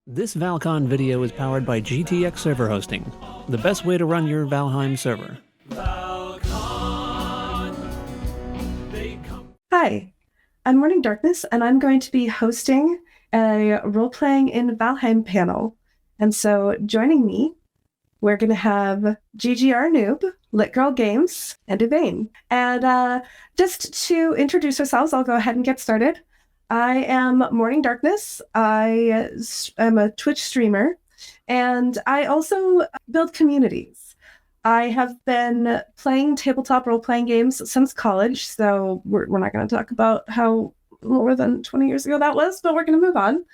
This Val-Con video is powered by GTX Server Hosting, the best way to run your Valheim server. Hi, I'm MorningDarkness, and I'm going to be hosting a role-playing in Valheim panel. And so joining me, we're going to have GGrNoob, LitGirlGames, and Yvhain. And just to introduce ourselves, I'll go ahead and get started. I am MorningDarkness. I am a Twitch streamer, and I also build communities. I have been playing tabletop role-playing games since college, so we're not going to talk about how more than 20 years ago that was, but we're going to move on.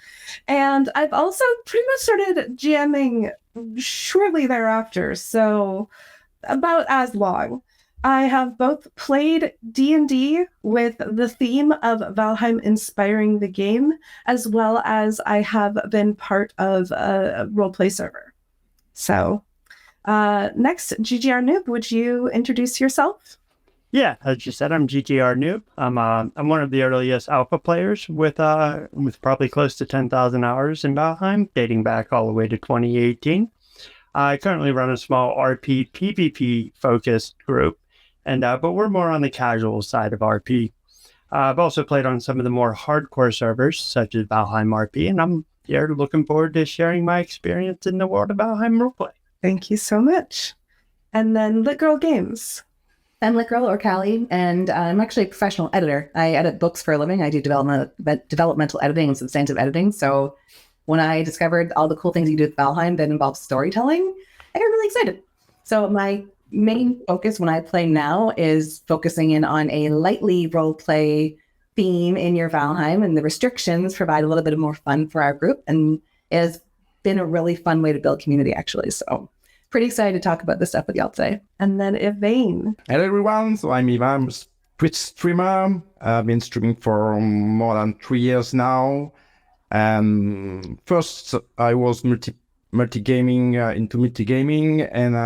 And I've also pretty much started GMing shortly thereafter, so about as long. I have both played D&D with the theme of Valheim inspiring the game, as well as I have been part of a roleplay server. So next, GGrNoob, would you introduce yourself? Yeah, as you said, I'm GGrNoob. I'm one of the earliest alpha players with probably close to 10,000 hours in Valheim, dating back all the way to 2018. I currently run a small RP PvP focused group, and but we're more on the casual side of RP. I've also played on some of the more hardcore servers, such as Valheim RP, and I'm here looking forward to sharing my experience in the world of Valheim roleplay. Thank you so much. And then LitGirlGames. I'm LitGirl or Callie, and I'm actually a professional editor. I edit books for a living. I do developmental editing and substantive editing. So when I discovered all the cool things you do with Valheim that involve storytelling, I got really excited. So my main focus when I play now is focusing in on a lightly role play theme in your Valheim, and the restrictions provide a little bit of more fun for our group, and it has been a really fun way to build community, actually. So pretty excited to talk about this stuff with y'all today. And then Yvhain. Hello everyone, so I'm Yvhain, I'm a Twitch streamer. I've been streaming for more than 3 years now. First, I was multi-gaming, and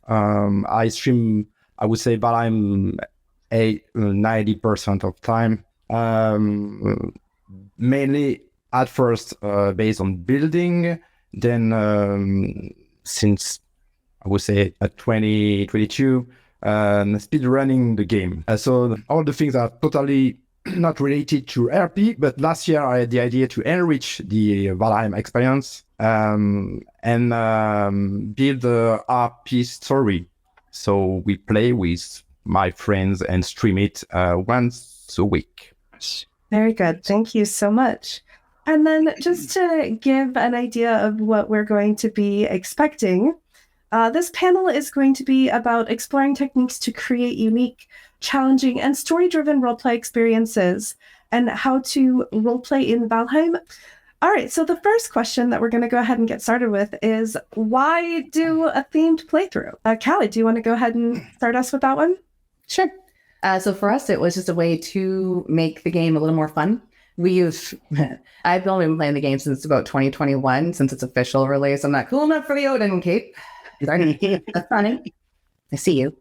I stream, I would say, Valheim 90% of time. Mainly at first based on building, then since I would say at 2022, speed running the game. So all the things are totally not related to RP, but last year I had the idea to enrich the Valheim experience and build the RP story. So we play with my friends and stream it once a week. Very good. Thank you so much. And then just to give an idea of what we're going to be expecting, this panel is going to be about exploring techniques to create unique, challenging, and story-driven roleplay experiences and how to roleplay in Valheim. All right, so the first question that we're going to go ahead and get started with is, why do a themed playthrough? Callie, do you want to go ahead and start us with that one? Sure. So for us, it was just a way to make the game a little more fun. I've only been playing the game since about 2021, since its official release. I'm not cool enough for the Odin cape. Sorry, that's funny. I see you.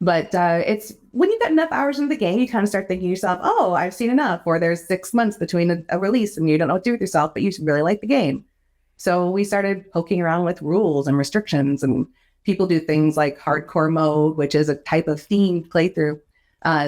But it's when you've got enough hours in the game, you kind of start thinking to yourself, oh, I've seen enough. Or there's 6 months between a release and you don't know what to do with yourself, but you really like the game. So we started poking around with rules and restrictions, and people do things like hardcore mode, which is a type of themed playthrough.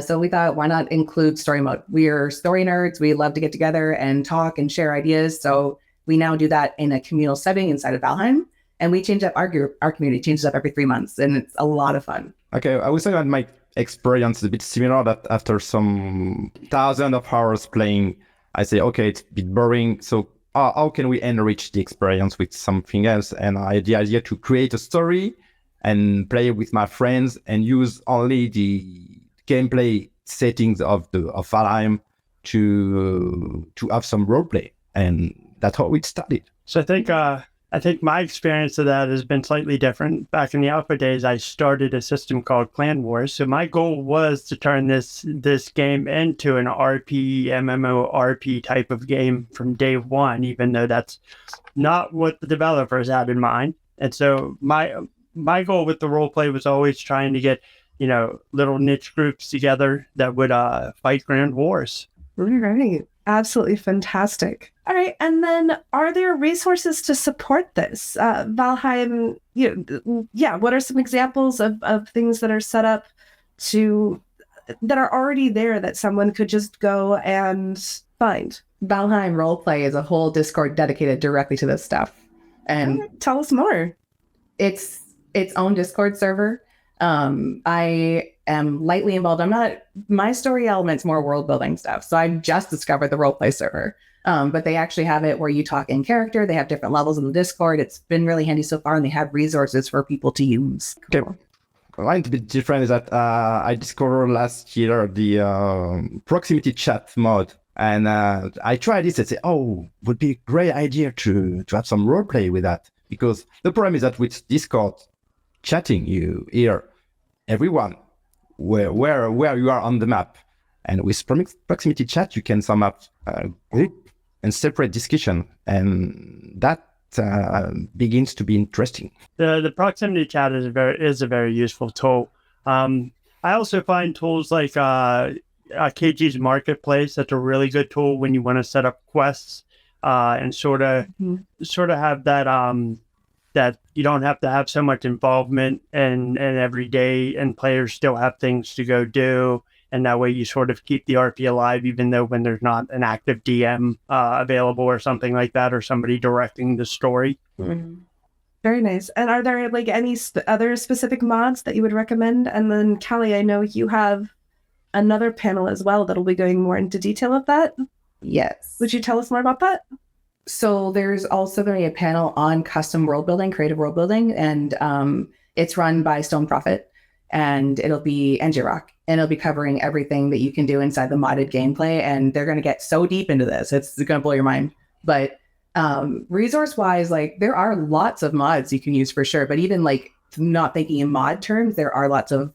So we thought, why not include story mode? We're story nerds. We love to get together and talk and share ideas. So we now do that in a communal setting inside of Valheim. And we change up our group. Our community changes up every 3 months, and it's a lot of fun. Okay, I would say that my experience is a bit similar, that after some thousands of hours playing, I say, okay, it's a bit boring. So how can we enrich the experience with something else? And I had the idea to create a story and play with my friends and use only the gameplay settings of Valheim to have some roleplay, and that's how it started. So I think my experience of that has been slightly different. Back in the alpha days, I started a system called Clan Wars. So my goal was to turn this game into an RP, MMORP type of game from day one, even though that's not what the developers had in mind. And so my goal with the roleplay was always trying to get, little niche groups together that would fight grand wars. Right. Absolutely fantastic. All right, and then are there resources to support this? Valheim, what are some examples of things that are set up that are already there that someone could just go and find? Valheim Roleplay is a whole Discord dedicated directly to this stuff. And tell us more. It's its own Discord server. I am lightly involved. My story element's more world building stuff. So I just discovered the roleplay server. But they actually have it where you talk in character. They have different levels in the Discord. It's been really handy so far, and they have resources for people to use. Okay. Mine a bit different is that I discovered last year the proximity chat mod. And I tried this and said, would be a great idea to have some roleplay with that. Because the problem is that with Discord chatting, you hear everyone where you are on the map. And with proximity chat, you can sum up group and separate discussion. And that begins to be interesting. The proximity chat is a very useful tool. I also find tools like KG's Marketplace. That's a really good tool when you want to set up quests and sort of have that that you don't have to have so much involvement and every day, and players still have things to go do. And that way you sort of keep the RP alive, even though when there's not an active DM available or something like that, or somebody directing the story. Mm-hmm. Very nice. And are there like any other specific mods that you would recommend? And then Callie, I know you have another panel as well that'll be going more into detail of that. Yes. Would you tell us more about that? So there's also going to be a panel on custom world building, creative world building, and it's run by Stone Prophet, and it'll be Rock, and it'll be covering everything that you can do inside the modded gameplay. And they're going to get so deep into this, it's going to blow your mind. But resource-wise, like there are lots of mods you can use for sure. But even like not thinking in mod terms, there are lots of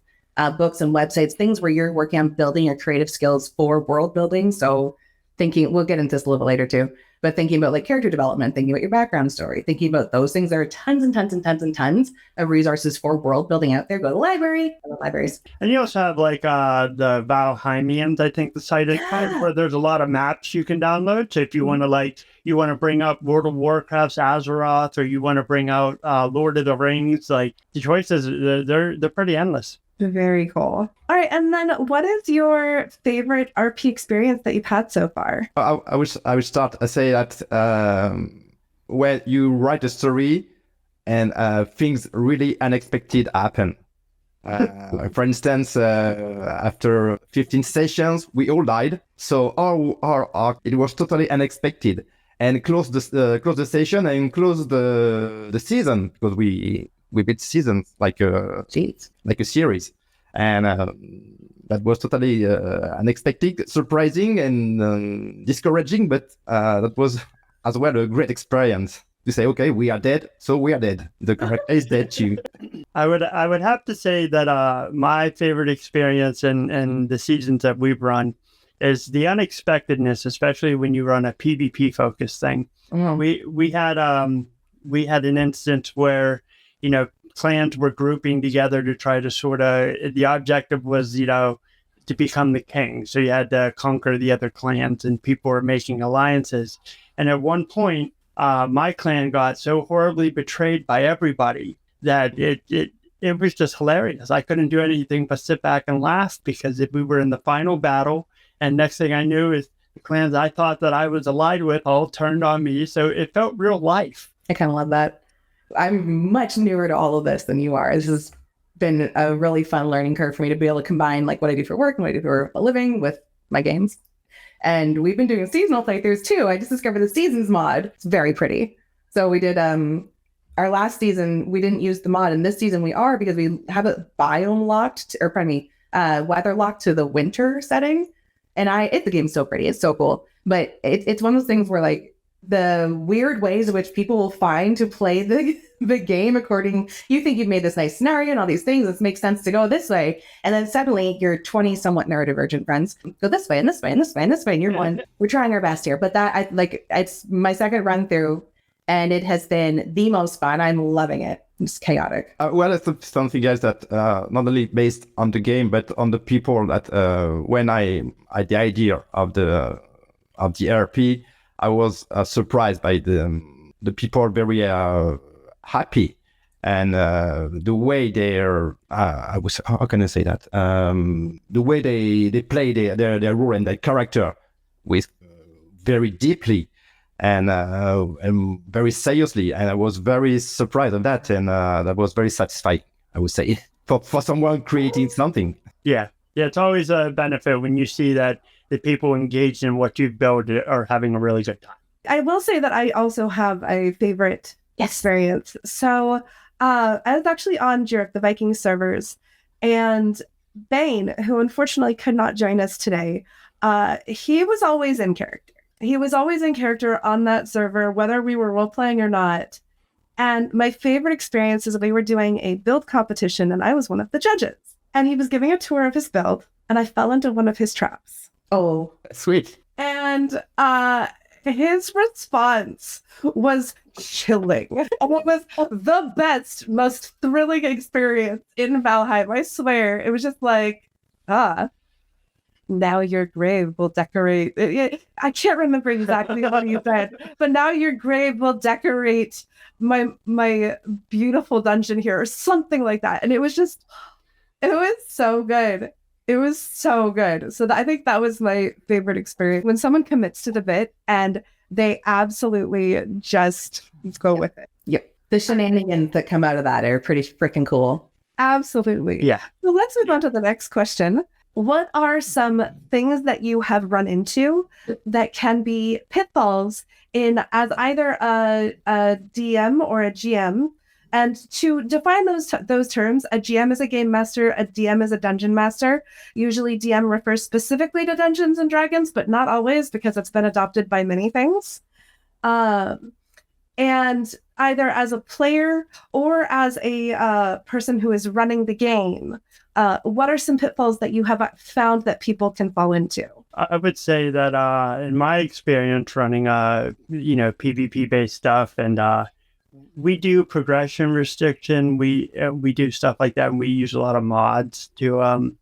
books and websites, things where you're working on building your creative skills for world building. So thinking, we'll get into this a little bit later too, but thinking about like character development, thinking about your background story, thinking about those things. There are tons and tons and tons and tons of resources for world building out there. Go to the library, libraries. And you also have like the Valheimians, I think the site is called, where there's a lot of maps you can download. So if you want to bring up World of Warcraft's Azeroth, or you want to bring out Lord of the Rings, like the choices, they're pretty endless. Very cool. All right, and then what is your favorite RP experience that you've had so far? I would start. I say that when you write a story and things really unexpected happen. For instance, after 15 sessions, we all died. So our arc, it was totally unexpected, and close the session and close the season, because we built seasons like a series, and that was totally unexpected, surprising, and discouraging. But that was as well a great experience to say, okay, we are dead, so we are dead. The character is dead too. I would have to say that my favorite experience in the seasons that we've run is the unexpectedness, especially when you run a PvP focused thing. Mm. We had an instance where, clans were grouping together to try to the objective was, to become the king. So you had to conquer the other clans, and people were making alliances. And at one point, my clan got so horribly betrayed by everybody that it was just hilarious. I couldn't do anything but sit back and laugh, because if we were in the final battle, and next thing I knew is the clans I thought that I was allied with all turned on me. So it felt real life. I kind of love that. I'm much newer to all of this than you are. This has been a really fun learning curve for me to be able to combine like what I do for work and what I do for a living with my games. And we've been doing seasonal playthroughs too. I just discovered the seasons mod. It's very pretty. So we did our last season, we didn't use the mod, and this season we are, because we have it biome locked, weather locked to the winter setting. And the game's so pretty. It's so cool. But it's one of those things where like the weird ways in which people will find to play the game according, you think you've made this nice scenario and all these things, this makes sense to go this way. And then suddenly your 20 somewhat neurodivergent friends go this way and this way and this way and this way. And you're going, we're trying our best here. But it's my second run through, and it has been the most fun. I'm loving it. It's chaotic. Well, it's something else that not only based on the game, but on the people that when I had the idea of the RP, I was surprised by the people very happy, and the way they're how can I say that, the way they play their role and their character with very deeply and very seriously, and I was very surprised of that, and that was very satisfying, I would say, for someone creating something. Yeah, it's always a benefit when you see that the people engaged in what you've built are having a really good time. I will say that I also have a favorite experience. So I was actually on GGrNoob, the Viking servers, and Yvhain, who unfortunately could not join us today, he was always in character. He was always in character on that server, whether we were role-playing or not. And my favorite experience is we were doing a build competition, and I was one of the judges. And he was giving a tour of his build, and I fell into one of his traps. Oh, Sweet. And his response was chilling. And it was the best, most thrilling experience in Valheim. I swear. It was just like, now your grave will decorate. I can't remember exactly what he said, but now your grave will decorate my beautiful dungeon here, or something like that. And it was so good. It was so good. So I think that was my favorite experience, when someone commits to the bit and they absolutely just go with it. yep. The shenanigans that come out of that are pretty freaking cool. Absolutely. Yeah. So let's move on to the next question. What are some things that you have run into that can be pitfalls in as either a DM or a GM? And to define those terms, a GM is a game master, a DM is a dungeon master. Usually DM refers specifically to Dungeons and Dragons, but not always, because it's been adopted by many things. And either as a player or as a person who is running the game, what are some pitfalls that you have found that people can fall into? I would say that in my experience running, PvP-based stuff, and we do progression restriction. We do stuff like that, and we use a lot of mods to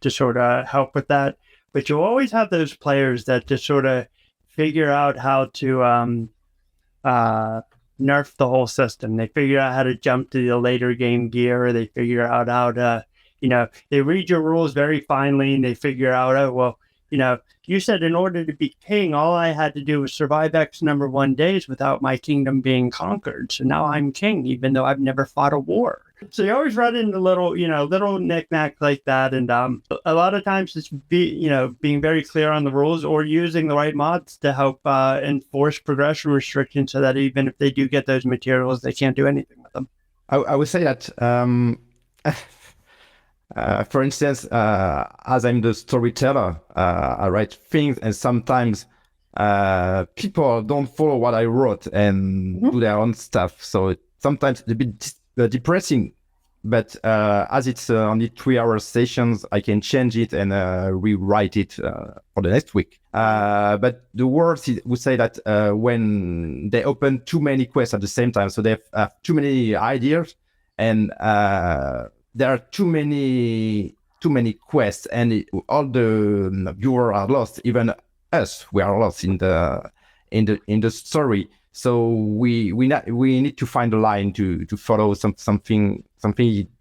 sort of help with that. But you'll always have those players that just sort of figure out how to nerf the whole system. They figure out how to jump to the later game gear, or they figure out how to, they read your rules very finely, and they figure out, you said in order to be king, all I had to do was survive X number 1 days without my kingdom being conquered. So now I'm king, even though I've never fought a war. So you always run into little knickknacks like that. And a lot of times it's being very clear on the rules, or using the right mods to help enforce progression restrictions, so that even if they do get those materials, they can't do anything with them. I would say that, for instance, as I'm the storyteller, I write things, and sometimes people don't follow what I wrote and do their own stuff. So sometimes it's a bit depressing. But as it's only 3-hour sessions, I can change it and rewrite it for the next week. But the worst would say that when they open too many quests at the same time, so they have too many ideas, and there are too many quests, and all the viewers are lost. Even us, we are lost in the story. So we need to find a line to follow something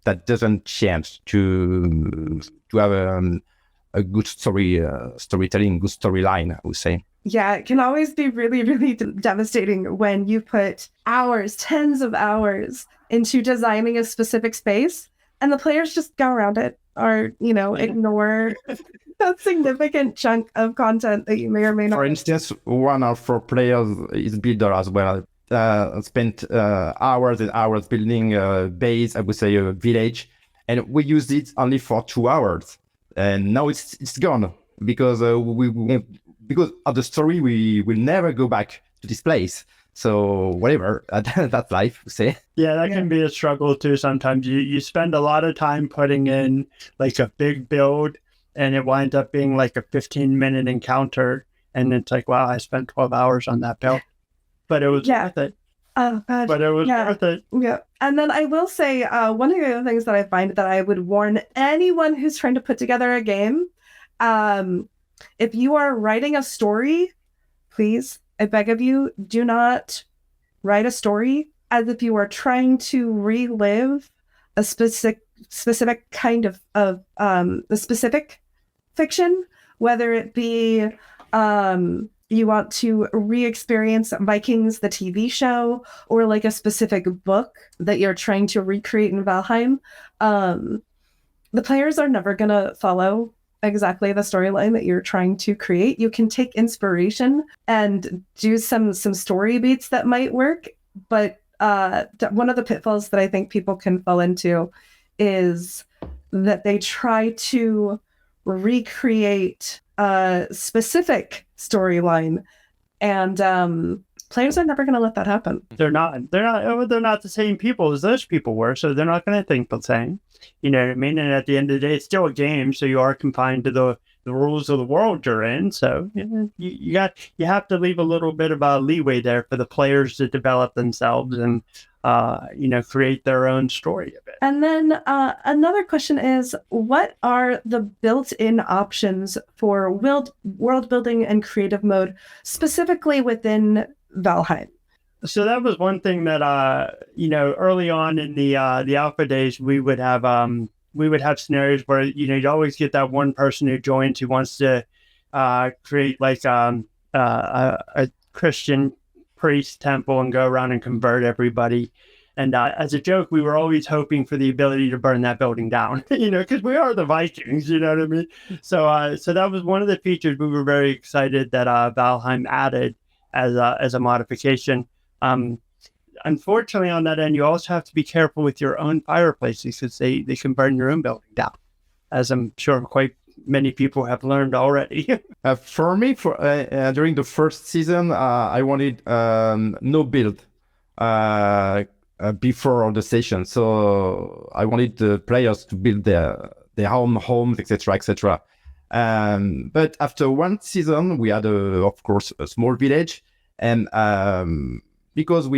that doesn't change, to have a good storytelling, good storyline, I would say. Yeah, it can always be really, really devastating when you put hours, tens of hours into designing a specific space, and the players just go around it, or, ignore a significant chunk of content that you may or may not. For instance, one of our players is builder as well. Spent hours and hours building a base, I would say a village, and we used it only for 2 hours, and now it's gone because because of the story. We will never go back to this place. So whatever, that's life, say. Yeah, that can be a struggle too. Sometimes you spend a lot of time putting in like a big build, and it winds up being like a 15-minute encounter, and it's like, wow, I spent 12 hours on that build, but it was worth it. Oh, God. But it was worth it. Yeah. And then I will say, one of the other things that I find that I would warn anyone who's trying to put together a game, if you are writing a story, please I beg of you, do not write a story as if you are trying to relive a specific kind of a specific fiction, whether it be you want to re-experience Vikings, the TV show, or like a specific book that you're trying to recreate in Valheim. The players are never going to follow exactly the storyline that you're trying to create. You can take inspiration and do some story beats that might work, but one of the pitfalls that I think people can fall into is that they try to recreate a specific storyline, and players are never going to let that happen. They're not the same people as those people were, so they're not going to think the same. You know what I mean? And at the end of the day, it's still a game, so you are confined to the rules of the world you're in. So you have to leave a little bit of a leeway there for the players to develop themselves and create their own story of it. And then another question is, what are the built-in options for world building and creative mode, specifically within Valheim? So that was one thing that early on in the alpha days, we would have scenarios where you'd always get that one person who joins who wants to create like a Christian priest temple and go around and convert everybody. And as a joke, we were always hoping for the ability to burn that building down, because we are the Vikings, you know what I mean? So that was one of the features we were very excited that Valheim added as a modification. Unfortunately, on that end, you also have to be careful with your own fireplaces because they can burn your own building down, as I'm sure quite many people have learned already. For me, during the first season, I wanted no build before the session. So I wanted the players to build their own homes, etc., etc. But after one season, we had, of course, a small village, and because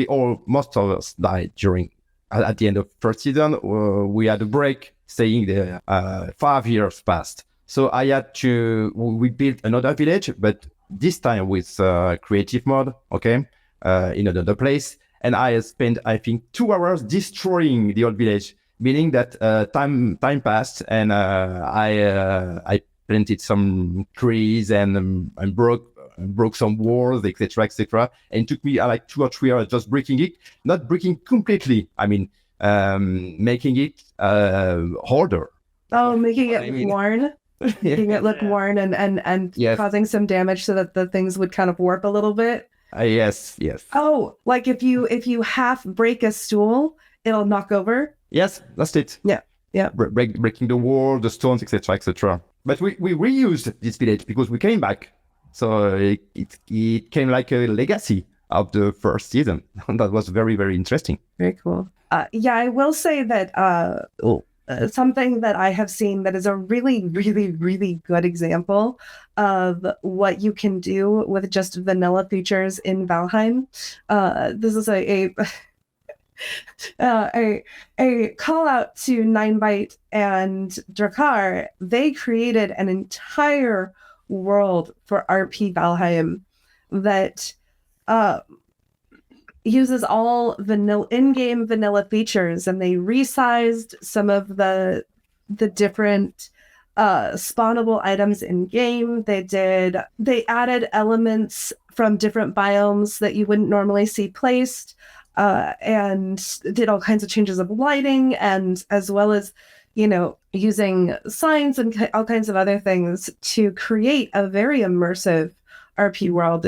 most of us died at the end of first season, we had a break, staying there. 5 years passed. So we built another village, but this time with creative mode, okay, in another place. And I spent, I think, 2 hours destroying the old village, meaning that time passed, and I planted some trees and broke some walls, etc., etc. And it took me like 2 or 3 hours just breaking it, not breaking completely. I mean, making it harder. Oh, making it worn. Making it look worn and yes, causing some damage so that the things would kind of warp a little bit. Yes. Oh, like if you half break a stool, it'll knock over. Yes, that's it. Yeah. Breaking the wall, the stones, etc., etc. But we reused this village because we came back, so it came like a legacy of the first season. That was very, very interesting. Very cool. I will say that something that I have seen that is a really, really, really good example of what you can do with just vanilla features in Valheim. This is a call out to 9byte and Drakkar. They created an entire world for RP Valheim that uses all in-game vanilla features, and they resized some of the different spawnable items in game. They added elements from different biomes that you wouldn't normally see placed, and did all kinds of changes of lighting, and as well as using signs and all kinds of other things to create a very immersive RP world.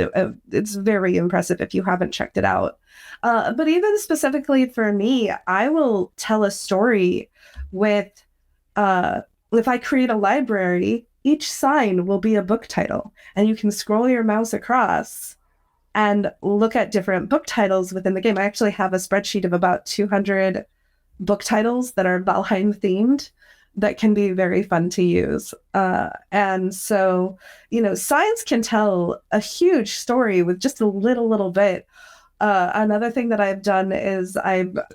It's very impressive if you haven't checked it out. But even specifically for me, I will tell a story with, if I create a library, each sign will be a book title, and you can scroll your mouse across and look at different book titles within the game. I actually have a spreadsheet of about 200 book titles that are Valheim themed that can be very fun to use. And so, signs can tell a huge story with just a little bit. Another thing that I've done is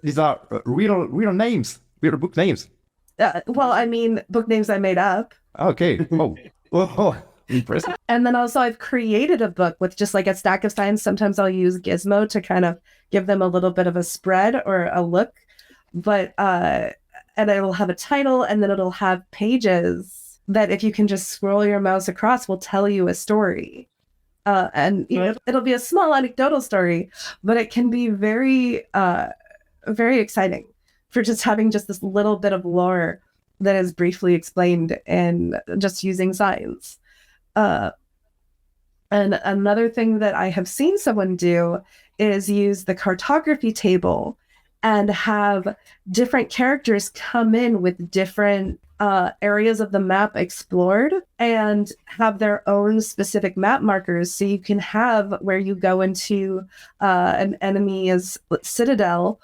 These are real names, real book names. Book names I made up. Okay. Oh. Impressive. And then also I've created a book with just like a stack of signs. Sometimes I'll use Gizmo to kind of give them a little bit of a spread or a look. But and it'll have a title, and then it'll have pages that if you can just scroll your mouse across will tell you a story. And you know, it'll be a small anecdotal story, but it can be very very exciting for just having just this little bit of lore that is briefly explained and just using signs. And another thing that I have seen someone do is use the cartography table and have different characters come in with different areas of the map explored and have their own specific map markers. So you can have where you go into an enemy's citadel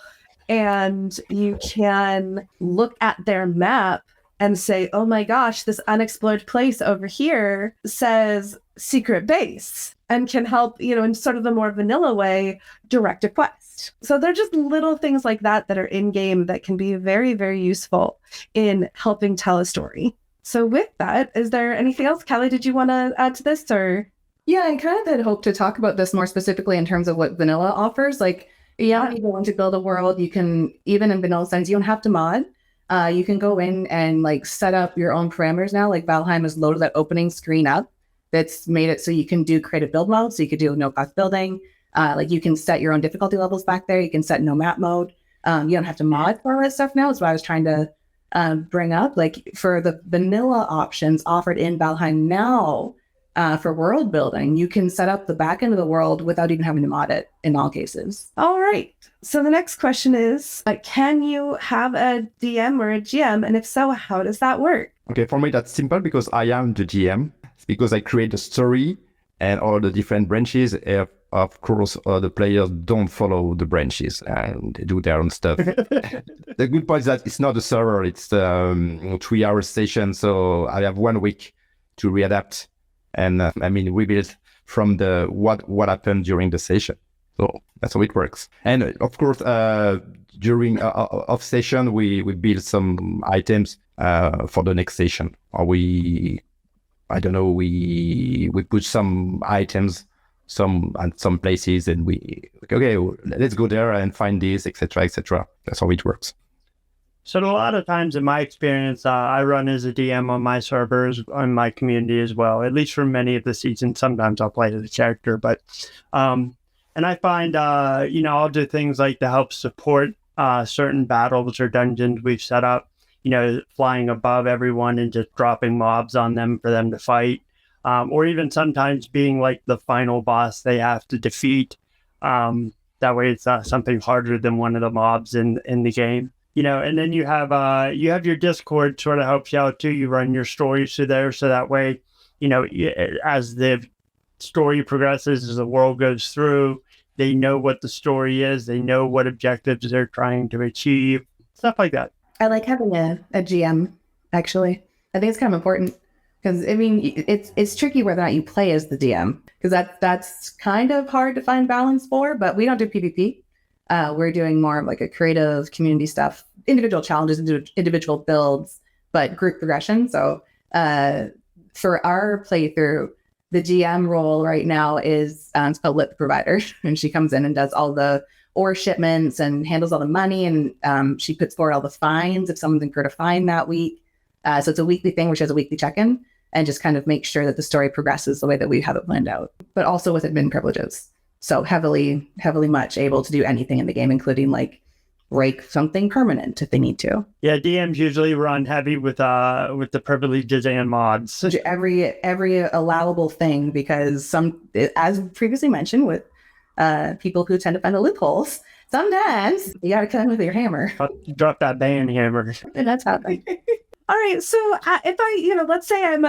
and you can look at their map and say, oh my gosh, this unexplored place over here says secret base, and can help, you know, in sort of a more vanilla way, direct a quest. So they're just little things like that that are in game that can be very, very useful in helping tell a story. So with that, is there anything else? Callie, did you want to add to this, or? Yeah, I kind of had hoped to talk about this more specifically in terms of what vanilla offers. Like, yeah, when you want to build a world, you can, even in vanilla sense, you don't have to mod. You can go in and like set up your own parameters now. Like Valheim has loaded that opening screen up that's made it so you can do creative build mode. So you could do no cost building. Like you can set your own difficulty levels back there. You can set no map mode. You don't have to mod for all that stuff now. That's what I was trying to bring up. Like for the vanilla options offered in Valheim now for world building, you can set up the back end of the world without even having to mod it in all cases. All right. So the next question is, can you have a DM or a GM? And if so, how does that work? Okay, for me, that's simple because I am the GM. It's because I create a story and all the different branches. Of course, the players don't follow the branches and they do their own stuff. The good part is that it's not a server. It's a 3-hour session. So I have 1 week to readapt and rebuild from the what happened during the session. So that's how it works. And of course, during off session, we build some items for the next session. Or we put some items at some places, and okay, let's go there and find this, etc., etc. That's how it works. So a lot of times in my experience, I run as a DM on my servers, on my community as well, at least for many of the seasons. Sometimes I'll play as a character, but and I find, I'll do things like to help support certain battles or dungeons we've set up, flying above everyone and just dropping mobs on them for them to fight. Or even sometimes being like the final boss they have to defeat. That way it's something harder than one of the mobs in the game. And then you have your Discord sort of helps you out too. You run your stories through there, so that way, as the story progresses, as the world goes through, they know what the story is, they know what objectives they're trying to achieve, stuff like that. I like having a GM, actually. I think it's kind of important because it's tricky whether or not you play as the DM, because that's kind of hard to find balance for. But we don't do PvP. We're doing more of like a creative community stuff, individual challenges, individual builds, but group progression. So for our playthrough, the GM role right now is it's called Lit the Provider, and she comes in and does all the ore shipments and handles all the money, and she puts forward all the fines if someone's incurred a fine that week. So it's a weekly thing where she has a weekly check-in and just kind of make sure that the story progresses the way that we have it planned out, but also with admin privileges. So heavily much able to do anything in the game, including like break something permanent if they need to. Yeah, DMs usually run heavy with the privileges and mods. So every allowable thing, because as previously mentioned, with people who tend to find the loopholes, sometimes you got to come in with your hammer. Drop that ban hammer. And that's happening. All right. So if I, let's say I'm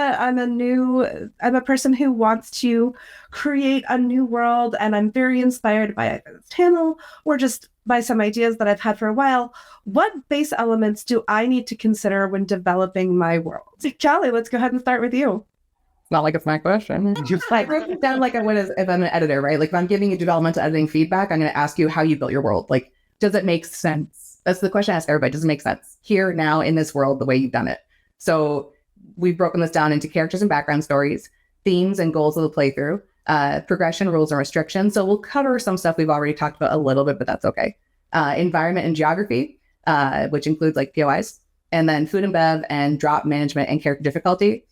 a person who wants to create a new world, and I'm very inspired by this panel or just by some ideas that I've had for a while. What base elements do I need to consider when developing my world? Callie, let's go ahead and start with you. Not like it's my question. Like break it down like I would if I'm an editor, right? Like if I'm giving you developmental editing feedback, I'm going to ask you how you built your world. Like, does it make sense? That's the question I ask everybody. Does it make sense here, now, in this world, the way you've done it? So we've broken this down into characters and background stories, themes and goals of the playthrough, progression, rules, and restrictions. So we'll cover some stuff we've already talked about a little bit, but that's okay. Environment and geography, which includes like POIs, and then food and bev and drop management and character difficulty.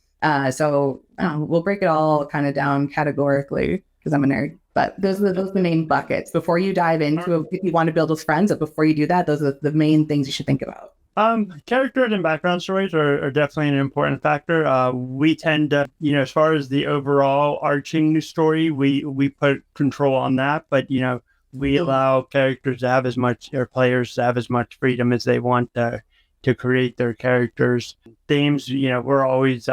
So we'll break it all kind of down categorically because I'm a nerd. But those are the main buckets. Before you dive into if you want to build with friends, but before you do that, those are the main things you should think about. Characters and background stories are definitely an important factor. We tend to, as far as the overall arching story, we put control on that, but, we allow characters to have as much, or players to have as much freedom as they want to create their characters. Themes, we're always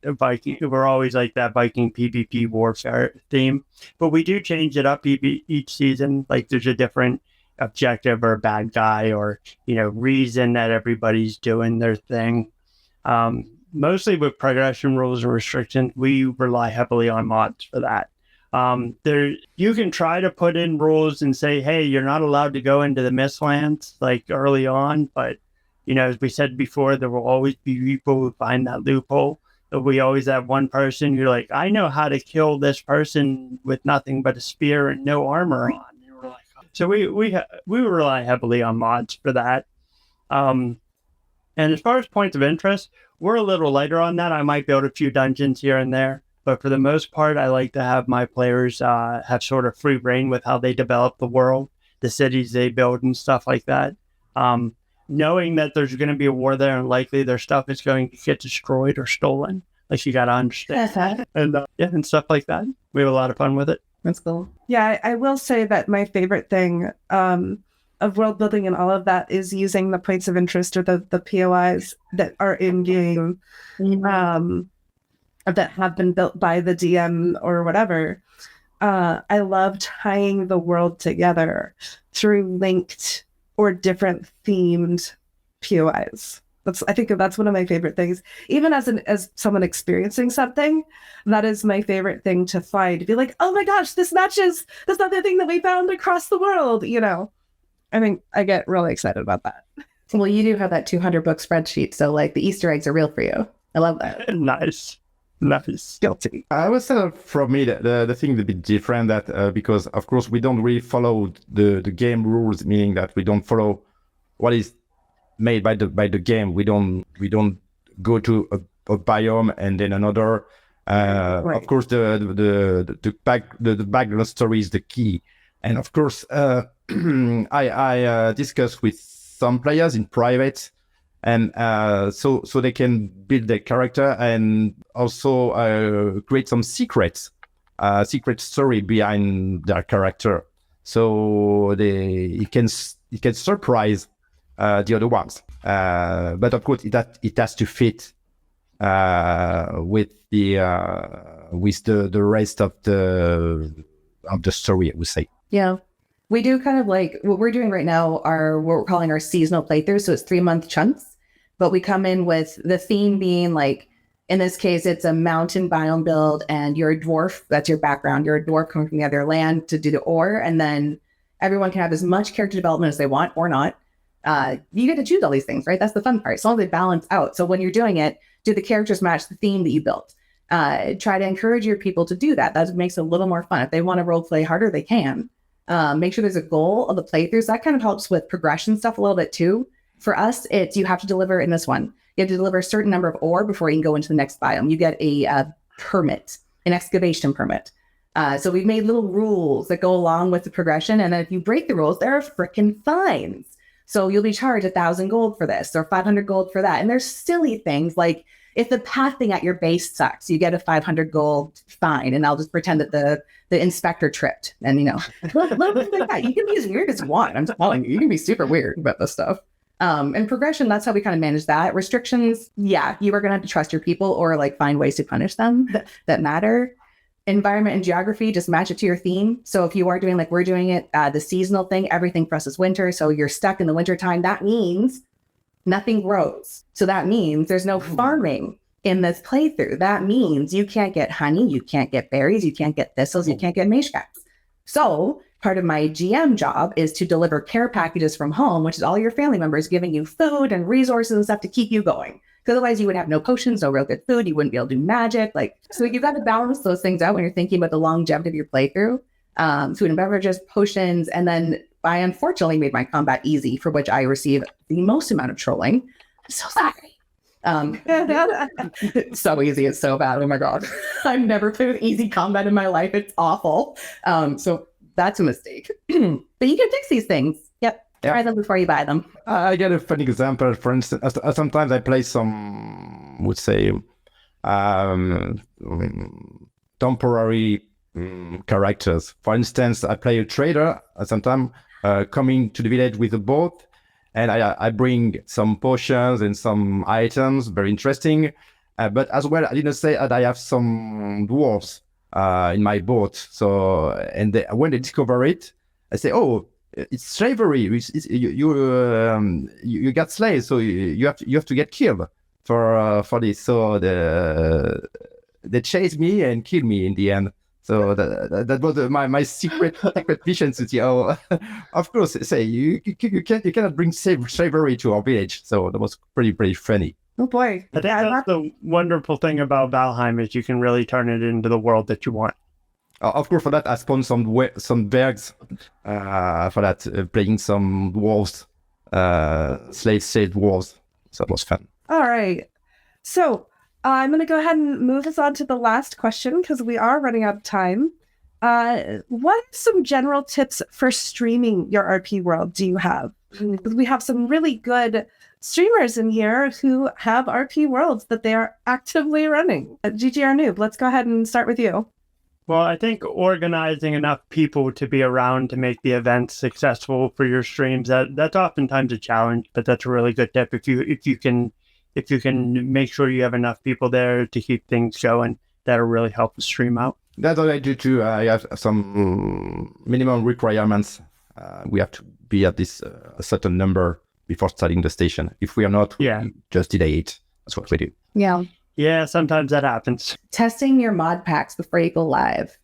Viking. We're always like that Viking PvP warfare theme, but we do change it up each season. Like there's a different objective or a bad guy or reason that everybody's doing their thing. Mostly with progression rules and restrictions, we rely heavily on mods for that. You can try to put in rules and say, hey, you're not allowed to go into the Mistlands like early on, but as we said before, there will always be people who find that loophole. We always have one person who's like, I know how to kill this person with nothing but a spear and no armor on. And we're like, so we rely heavily on mods for that. And as far as points of interest, we're a little lighter on that. I might build a few dungeons here and there, but for the most part, I like to have my players have sort of free reign with how they develop the world, the cities they build and stuff like that. Knowing that there's going to be a war there and likely their stuff is going to get destroyed or stolen. Like you got to understand. And stuff like that. We have a lot of fun with it. That's cool. Yeah, I will say that my favorite thing of world building and all of that is using the points of interest or the POIs that are in game that have been built by the DM or whatever. I love tying the world together through linked or different themed POIs. I think that's one of my favorite things. Even as someone experiencing something, that is my favorite thing to find. To be like, oh my gosh, this matches this other thing that we found across the world. I think I get really excited about that. Well, you do have that 200 book spreadsheet, so like the Easter eggs are real for you. I love that. Nice. Guilty. I would say that for me, the thing is a bit different that because of course we don't really follow the game rules, meaning that we don't follow what is made by the game. We don't go to a biome and then another. Right. Of course, the background story is the key, and of course, I discuss with some players in private. And so they can build their character and also create some secret story behind their character. So it can surprise the other ones. But of course, it has to fit with the rest of the story, I would say. Yeah. We do kind of like what we're doing right now are what we're calling our seasonal playthroughs. So it's 3-month chunks. But we come in with the theme being like, in this case, it's a mountain biome build and you're a dwarf. That's your background. You're a dwarf coming from the other land to do the ore. And then everyone can have as much character development as they want or not. You get to choose all these things, right? That's the fun part. As long as they balance out. So when you're doing it, do the characters match the theme that you built? Try to encourage your people to do that. That makes it a little more fun. If they want to role play harder, they can. Make sure there's a goal of the playthroughs. That kind of helps with progression stuff a little bit too. For us, it's you have to deliver in this one. You have to deliver a certain number of ore before you can go into the next biome. You get a permit, an excavation permit. So we've made little rules that go along with the progression. And then if you break the rules, there are freaking fines. So you'll be charged 1,000 gold for this or 500 gold for that. And there's silly things like if the pathing at your base sucks, you get a 500 gold fine. And I'll just pretend that the inspector tripped. And, little things like that. You can be as weird as you want. I'm telling you, you can be super weird about this stuff. And progression, that's how we kind of manage that. Restrictions, yeah, you are going to have to trust your people or like find ways to punish them that matter. Environment and geography, just match it to your theme. So if you are doing like we're doing it, the seasonal thing, everything for us is winter. So you're stuck in the winter time. That means nothing grows. So that means there's no farming in this playthrough. That means you can't get honey, you can't get berries, you can't get thistles, you can't get mage caps. So part of my GM job is to deliver care packages from home, which is all your family members giving you food and resources and stuff to keep you going. Because otherwise you would have no potions, no real good food. You wouldn't be able to do magic. Like, so you've got to balance those things out when you're thinking about the longevity of your playthrough. Food and beverages, potions, and then I unfortunately made my combat easy, for which I receive the most amount of trolling. I'm so sorry. So easy, it's so bad. Oh my god. I've never played easy combat in my life. It's awful. So that's a mistake. But you can fix these things. Yep. Try them before you buy them. I get a funny example. For instance, sometimes I play some, would say, temporary characters. For instance, I play a trader sometimes coming to the village with a boat, and I bring some potions and some items, very interesting. But as well, I didn't say that I have some dwarves in my boat. So, and when they discover it, I say, "Oh, it's slavery. You got slaves, so you have to get killed for this." So they chase me and kill me in the end. So that was my secret mission to see. Oh, of course, say you cannot bring slavery to our village. So that was pretty funny. Oh boy. I think that's the wonderful thing about Valheim is you can really turn it into the world that you want. Of course, for that I spawned some bergs. For that, playing some dwarves, slave dwarves. So it was fun. All right. So I'm going to go ahead and move us on to the last question because we are running out of time. What are some general tips for streaming your RP world do you have? Because we have some really good streamers in here who have RP worlds that they are actively running. GGrNoob, let's go ahead and start with you. Well, I think organizing enough people to be around to make the events successful for your streams, that's oftentimes a challenge, but that's a really good tip. If you can make sure you have enough people there to keep things going, that'll really help the stream out. That's what I do too. I have some minimum requirements. We have to be at this a certain number before starting the station. If we are not, we just delay it. That's what we do. Yeah. Yeah, sometimes that happens. Testing your mod packs before you go live.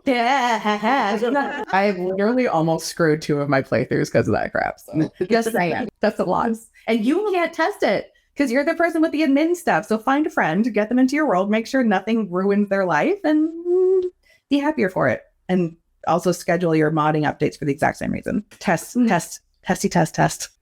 Yeah. I've literally almost screwed 2 of my playthroughs because of that crap. So just saying. That's a lot. And you can't test it because you're the person with the admin stuff. So find a friend, get them into your world, make sure nothing ruins their life, and be happier for it. And also schedule your modding updates for the exact same reason. Test.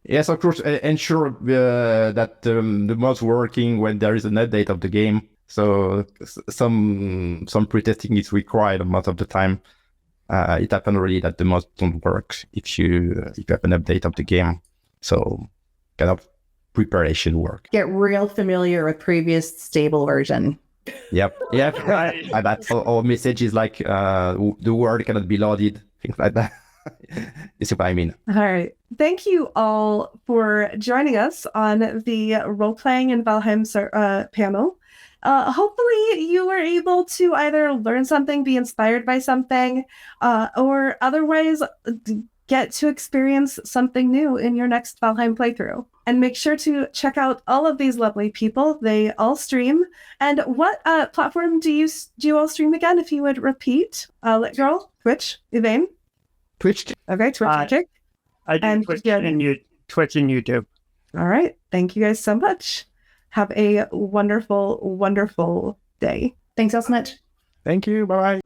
Yes, of course. Ensure that the mods working when there is an update of the game. So some pre-testing is required most of the time. It happens already that the mods don't work if you have an update of the game. So kind of preparation work. Get real familiar with previous stable version. Yep. Right. That or messages like the word cannot be loaded, things like that. You see what I mean? All right. Thank you all for joining us on the Role-Playing in Valheim panel. Hopefully you were able to either learn something, be inspired by something, or otherwise get to experience something new in your next Valheim playthrough. And make sure to check out all of these lovely people. They all stream. And what platform do you all stream again, if you would repeat? LitGirl, Twitch, Yvhain? Twitch. Okay, Twitch. I do Twitch and YouTube. All right. Thank you guys so much. Have a wonderful, wonderful day. Thanks so much. Thank you. Bye-bye.